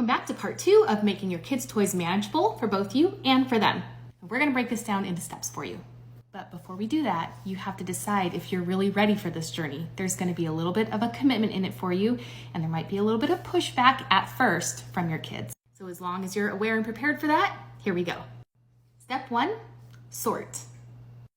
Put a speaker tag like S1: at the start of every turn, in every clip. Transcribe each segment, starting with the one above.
S1: back to part 2 of making your kids' toys manageable for both you and for them. We're going to break this down into steps for you. But before we do that, you have to decide if you're really ready for this journey. There's going to be a little bit of a commitment in it for you, and there might be a little bit of pushback at first from your kids. So as long as you're aware and prepared for that, here we go. Step 1, sort.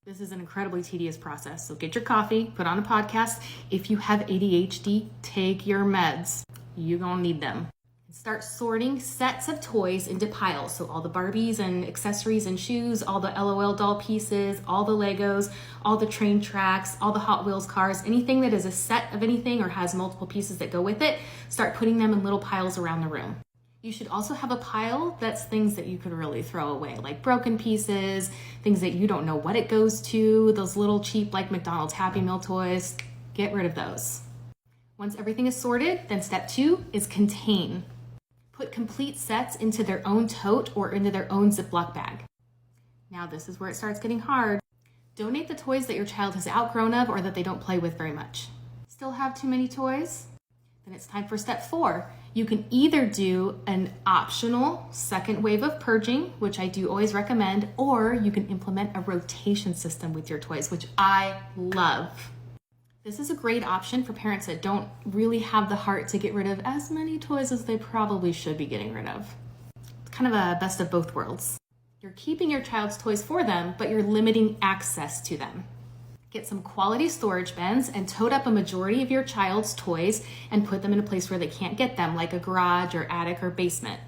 S1: This is an incredibly tedious process, so get your coffee, put on a podcast. If you have ADHD, take your meds. You're gonna need them. Start sorting sets of toys into piles. So all the Barbies and accessories and shoes, all the LOL doll pieces, all the Legos, all the train tracks, all the Hot Wheels cars, anything that is a set of anything or has multiple pieces that go with it, start putting them in little piles around the room. You should also have a pile that's things that you could really throw away, like broken pieces, things that you don't know what it goes to, those little cheap like McDonald's Happy Meal toys. Get rid of those. Once everything is sorted, then step 2 is contain. Put complete sets into their own tote or into their own Ziploc bag. Now this is where it starts getting hard. Donate the toys that your child has outgrown of or that they don't play with very much. Still have too many toys? Then it's time for step 4. You can either do an optional second wave of purging, which I do always recommend, or you can implement a rotation system with your toys, which I love. This is a great option for parents that don't really have the heart to get rid of as many toys as they probably should be getting rid of. It's kind of a best of both worlds. You're keeping your child's toys for them, but you're limiting access to them. Get some quality storage bins and tote up a majority of your child's toys and put them in a place where they can't get them, like a garage or attic or basement.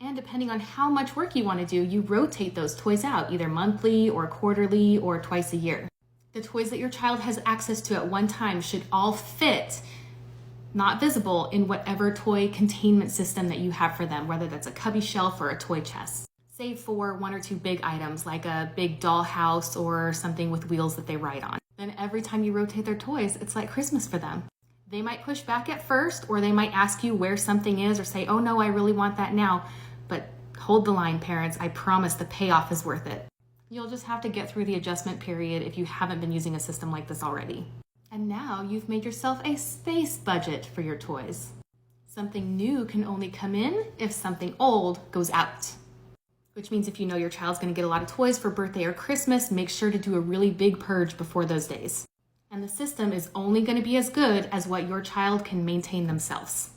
S1: And depending on how much work you want to do, you rotate those toys out, either monthly or quarterly or twice a year. The toys that your child has access to at one time should all fit, not visible, in whatever toy containment system that you have for them, whether that's a cubby shelf or a toy chest. Save for 1 or 2 big items like a big doll house or something with wheels that they ride on. Then every time you rotate their toys, it's like Christmas for them. They might push back at first, or they might ask you where something is or say, oh no, I really want that now. But hold the line, parents. I promise the payoff is worth it. You'll just have to get through the adjustment period if you haven't been using a system like this already. And now you've made yourself a space budget for your toys. Something new can only come in if something old goes out. Which means if you know your child's going to get a lot of toys for birthday or Christmas, make sure to do a really big purge before those days. And the system is only going to be as good as what your child can maintain themselves.